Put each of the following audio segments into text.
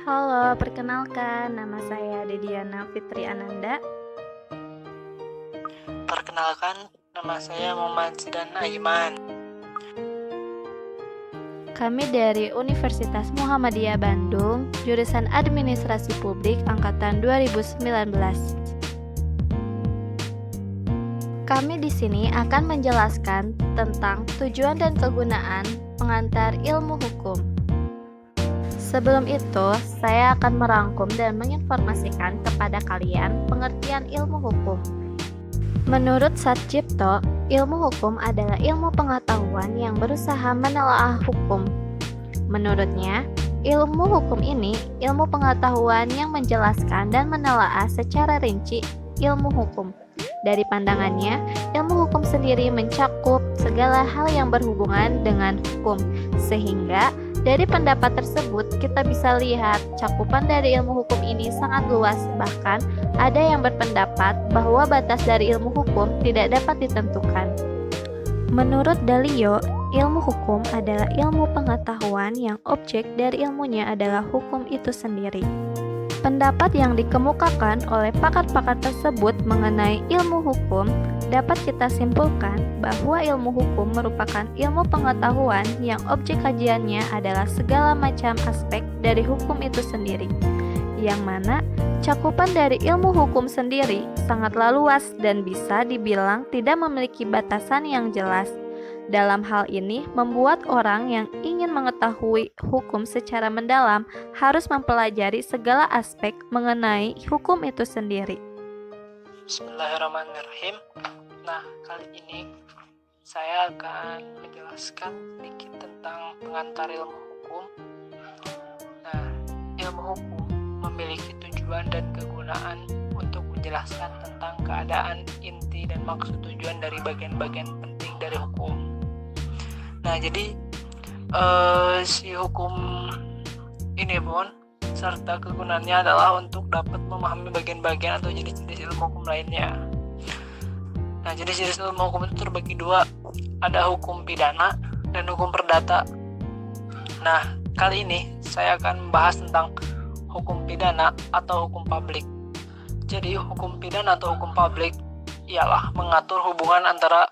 Halo, perkenalkan nama saya Dediana Fitri Ananda. Perkenalkan, nama saya Muhammad Zidan Aiman. Kami dari Universitas Muhammadiyah Bandung, jurusan Administrasi Publik angkatan 2019. Kami di sini akan menjelaskan tentang tujuan dan kegunaan pengantar ilmu hukum. Sebelum itu, saya akan merangkum dan menginformasikan kepada kalian pengertian ilmu hukum. Menurut Satjipto, ilmu hukum adalah ilmu pengetahuan yang berusaha menelaah hukum. Menurutnya, ilmu hukum ini ilmu pengetahuan yang menjelaskan dan menelaah secara rinci ilmu hukum. Dari pandangannya, ilmu hukum sendiri mencakup segala hal yang berhubungan dengan hukum, sehingga dari pendapat tersebut kita bisa lihat cakupan dari ilmu hukum ini sangat luas, bahkan ada yang berpendapat bahwa batas dari ilmu hukum tidak dapat ditentukan. Menurut Dalio, ilmu hukum adalah ilmu pengetahuan yang objek dari ilmunya adalah hukum itu sendiri. Pendapat yang dikemukakan oleh pakar-pakar tersebut mengenai ilmu hukum dapat kita simpulkan bahwa ilmu hukum merupakan ilmu pengetahuan yang objek kajiannya adalah segala macam aspek dari hukum itu sendiri, yang mana cakupan dari ilmu hukum sendiri sangatlah luas dan bisa dibilang tidak memiliki batasan yang jelas. Dalam hal ini, membuat orang yang ingin mengetahui hukum secara mendalam harus mempelajari segala aspek mengenai hukum itu sendiri. Bismillahirrahmanirrahim. Nah, kali ini saya akan menjelaskan sedikit tentang pengantar ilmu hukum. Nah, ilmu hukum memiliki tujuan dan kegunaan untuk menjelaskan tentang keadaan, inti, dan maksud tujuan dari bagian-bagian penting dari hukum. Nah, jadi si hukum ini pun serta kegunaannya adalah untuk dapat memahami bagian-bagian atau jenis-jenis ilmu hukum lainnya. Nah, jenis-jenis ilmu hukum itu terbagi dua, ada hukum pidana dan hukum perdata. Nah, kali ini saya akan membahas tentang hukum pidana atau hukum publik. Jadi, hukum pidana atau hukum publik ialah mengatur hubungan antara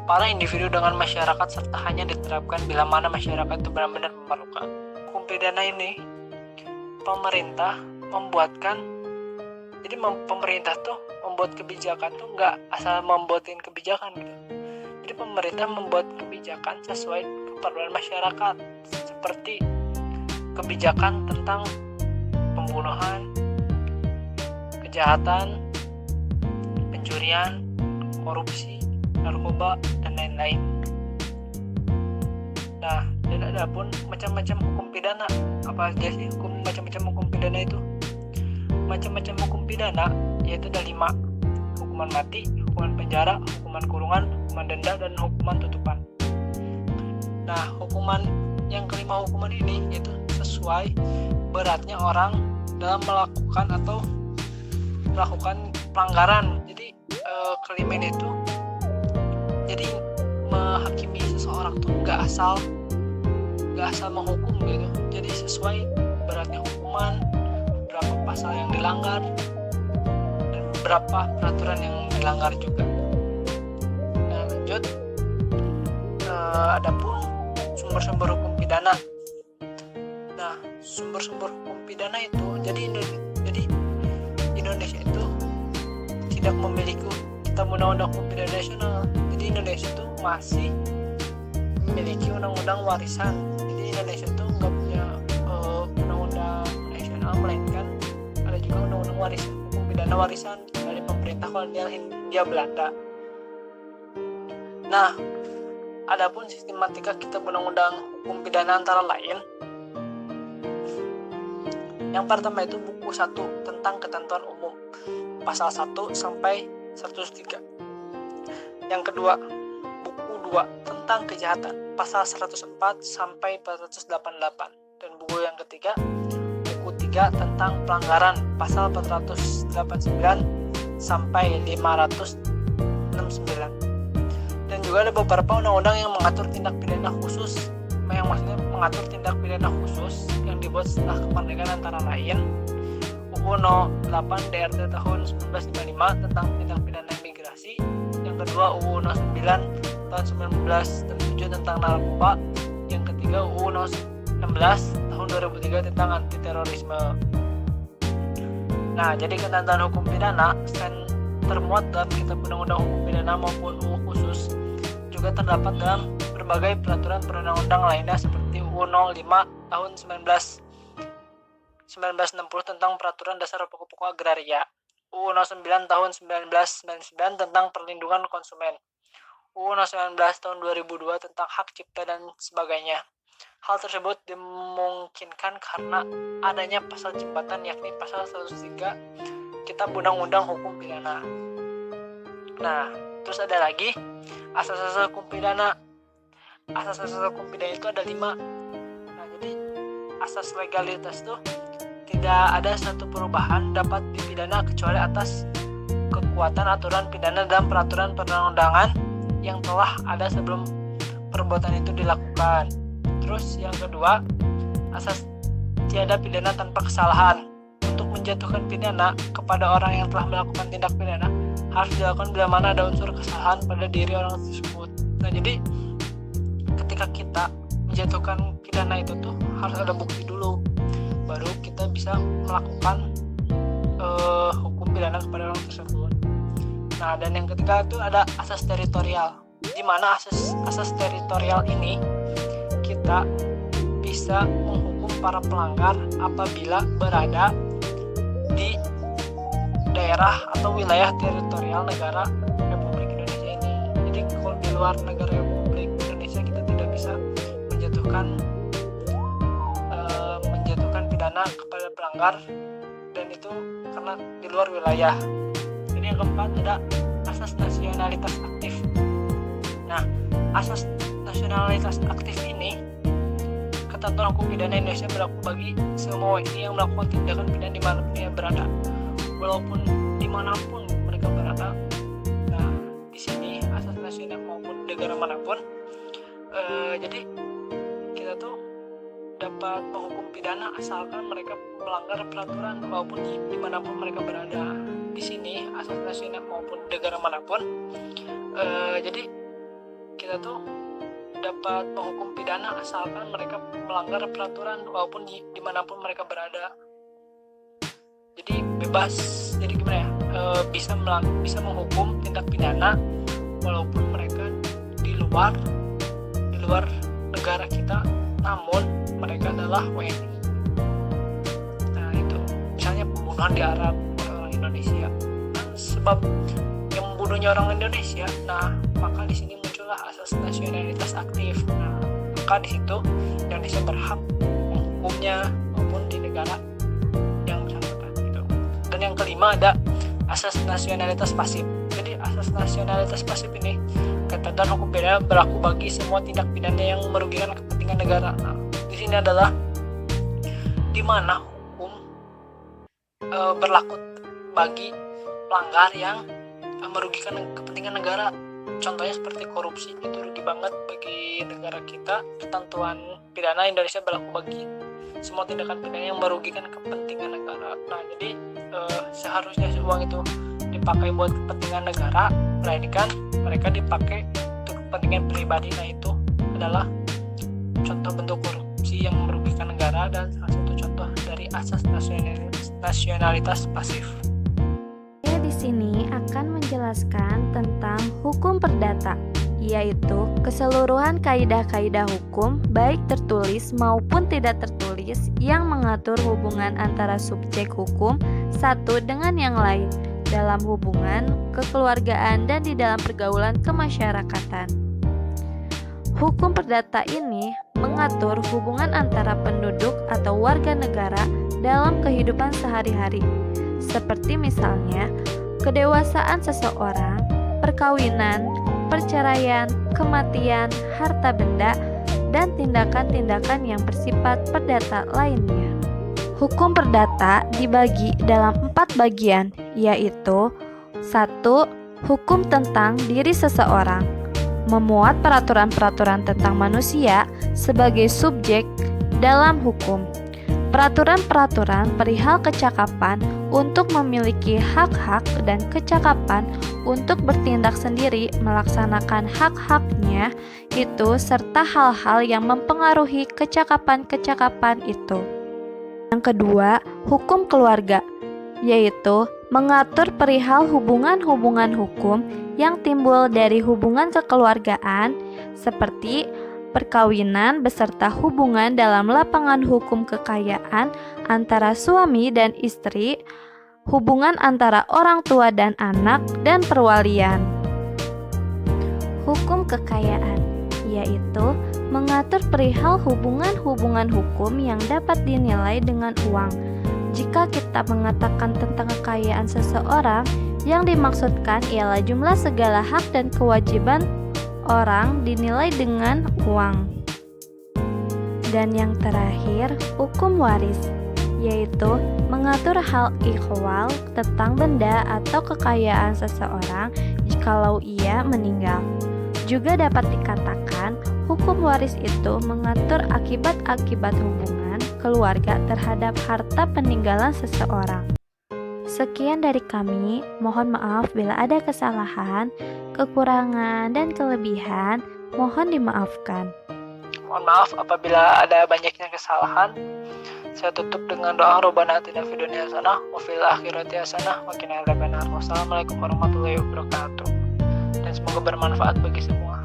para individu dengan masyarakat serta hanya diterapkan bila mana masyarakat itu benar-benar memerlukan. Hukum pidana ini pemerintah membuatkan, jadi pemerintah tuh membuat kebijakan tuh nggak asal membuatin kebijakan gitu. Jadi pemerintah membuat kebijakan sesuai keperluan masyarakat, seperti kebijakan tentang pembunuhan, kejahatan, pencurian, korupsi, narkoba, dan lain-lain. Nah, dan ada pun macam-macam hukum pidana. Apa aja sih macam-macam hukum pidana itu? Macam-macam hukum pidana yaitu ada 5: hukuman mati, hukuman penjara, hukuman kurungan, hukuman denda, dan hukuman tutupan. Nah, hukuman yang kelima hukuman ini itu sesuai beratnya orang dalam melakukan atau melakukan pelanggaran. Jadi kelima ini itu jadi menghakimi seseorang tuh nggak asal menghukum gitu. Jadi sesuai beratnya hukuman, berapa pasal yang dilanggar, dan berapa peraturan yang dilanggar juga. Nah, lanjut, adapun sumber-sumber hukum pidana. Nah, sumber-sumber hukum pidana itu jadi Indonesia itu tidak memiliki kitab undang-undang hukum pidana nasional. Jadi Indonesia itu masih memiliki undang-undang warisan. Jadi Indonesia itu nggak punya undang-undang nasional, melainkan ada juga undang-undang warisan, hukum pidana warisan dari pemerintah kolonial Hindia Belanda. Nah, adapun sistematika kitab undang-undang hukum pidana antara lain, yang pertama itu buku 1 tentang ketentuan umum, pasal 1 sampai 103. Yang kedua, buku 2 tentang kejahatan, pasal 104 sampai 488. Dan buku yang ketiga, buku 3 tentang pelanggaran, pasal 489 sampai 569. Dan juga ada beberapa undang-undang yang mengatur tindak pidana khusus yang maksudnya mengatur tindak pidana khusus yang dibuat setelah kemerdekaan antara lain UU 08 DRT tahun 1955 tentang tindak pidana imigrasi, yang kedua UU 09 tahun 1967 tentang narkoba, yang ketiga UU 16 tahun 2003 tentang anti terorisme. Nah, jadi ketentuan hukum pidana selain termuat dalam Kitab Undang-Undang Hukum Pidana maupun UU khusus, juga terdapat dalam berbagai peraturan perundang-undang lainnya seperti UU 05 tahun 1960 tentang Peraturan Dasar Pokok-pokok Agraria, UU 09 tahun 1999 tentang perlindungan konsumen, UU 19 tahun 2002 tentang hak cipta dan sebagainya. Hal tersebut dimungkinkan karena adanya pasal jembatan, yakni pasal 103 Kitab Undang-Undang Hukum Pidana. Nah, terus ada lagi asas-asas hukum pidana. Asas-asas hukum pidana itu ada 5. Nah, jadi asas legalitas tuh tidak ada satu perubahan dapat dipidana kecuali atas kekuatan aturan pidana dan peraturan perundang-undangan yang telah ada sebelum perbuatan itu dilakukan. Terus yang kedua, asas tiada pidana tanpa kesalahan. Untuk menjatuhkan pidana kepada orang yang telah melakukan tindak pidana harus dilakukan bila mana ada unsur kesalahan pada diri orang tersebut. Nah, jadi ketika kita menjatuhkan pidana itu tuh harus ada bukti dulu, baru kita bisa melakukan hukum pidana kepada orang tersebut. Nah, dan yang ketiga itu ada asas teritorial, di mana asas teritorial ini kita bisa menghukum para pelanggar apabila berada di daerah atau wilayah teritorial negara Republik Indonesia ini. Jadi kalau di luar negara Republik Indonesia kita tidak bisa menjatuhkan pidana kepada pelanggar, dan itu karena di luar wilayah. Jadi yang keempat ada asas nasionalitas aktif. Nah, asas nasionalitas aktif ini, ketentuan hukum pidana Indonesia berlaku bagi semua WNI yang melakukan tindakan pidana dimanapun ia berada, walaupun dimanapun mereka berada. Nah, di sini asas nasional maupun negara manapun. Jadi kita tuh dapat menghukum pidana asalkan mereka melanggar peraturan walaupun dimanapun mereka berada. Di sini asas nasional maupun negara manapun. Jadi kita tuh dapat menghukum pidana asalkan mereka melanggar peraturan walaupun dimanapun mereka berada. Jadi bebas, jadi gimana ya, bisa menghukum tindak pidana walaupun mereka di luar negara kita, namun mereka adalah WNI. Nah, itu misalnya pembunuhan di Arab oleh orang Indonesia, sebab yang membunuhnya orang Indonesia. Nah, maka di sini muncullah asas nasionalitas aktif. Nah, maka di situ Indonesia berhak menghukumnya maupun di negara yang bersangkutan gitu. Dan yang kelima ada asas nasionalitas pasif. Jadi asas nasionalitas pasif ini, ketentuan hukum pidana berlaku bagi semua tindak pidana yang merugikan kepentingan negara. Nah, di sini adalah di mana hukum berlaku bagi pelanggar yang merugikan kepentingan negara. Contohnya seperti korupsi, itu rugi banget bagi negara kita. Ketentuan pidana Indonesia berlaku bagi semua tindakan pidana yang merugikan kepentingan negara. Nah, jadi seharusnya uang itu dipakai buat kepentingan negara, melainkan mereka dipakai untuk kepentingan pribadi. Nah, itu adalah contoh bentuk korupsi yang merugikan negara dan salah satu contoh dari asas nasionalitas pasif. Saya di sini akan menjelaskan tentang hukum perdata, yaitu keseluruhan kaidah-kaidah hukum baik tertulis maupun tidak tertulis yang mengatur hubungan antara subjek hukum satu dengan yang lain dalam hubungan kekeluargaan dan di dalam pergaulan kemasyarakatan. Hukum perdata ini mengatur hubungan antara penduduk atau warga negara dalam kehidupan sehari-hari, seperti misalnya kedewasaan seseorang, perkawinan, perceraian, kematian, harta benda, dan tindakan-tindakan yang bersifat perdata lainnya. Hukum perdata dibagi dalam 4 bagian, yaitu 1. Hukum tentang diri seseorang, memuat peraturan-peraturan tentang manusia sebagai subjek dalam hukum. Peraturan-peraturan perihal kecakapan untuk memiliki hak-hak dan kecakapan untuk bertindak sendiri melaksanakan hak-haknya itu serta hal-hal yang mempengaruhi kecakapan-kecakapan itu. Yang kedua, hukum keluarga, yaitu mengatur perihal hubungan-hubungan hukum yang timbul dari hubungan kekeluargaan seperti perkawinan beserta hubungan dalam lapangan hukum kekayaan antara suami dan istri, hubungan antara orang tua dan anak, dan perwalian. Hukum kekayaan, yaitu mengatur perihal hubungan-hubungan hukum yang dapat dinilai dengan uang. Jika kita mengatakan tentang kekayaan seseorang, yang dimaksudkan ialah jumlah segala hak dan kewajiban orang dinilai dengan uang. Dan yang terakhir, hukum waris, yaitu mengatur hal ihwal tentang benda atau kekayaan seseorang jikalau ia meninggal. Juga dapat dikatakan, hukum waris itu mengatur akibat-akibat hubungan keluarga terhadap harta peninggalan seseorang. Sekian dari kami, mohon maaf bila ada kesalahan, kekurangan, dan kelebihan, mohon dimaafkan. Mohon maaf apabila ada banyaknya kesalahan. Saya tutup dengan doa Rabbana atina fid dunya hasanah wa fil akhirati hasanah wa qina adzabannar. Wassalamualaikum warahmatullahi wabarakatuh. Dan semoga bermanfaat bagi semua.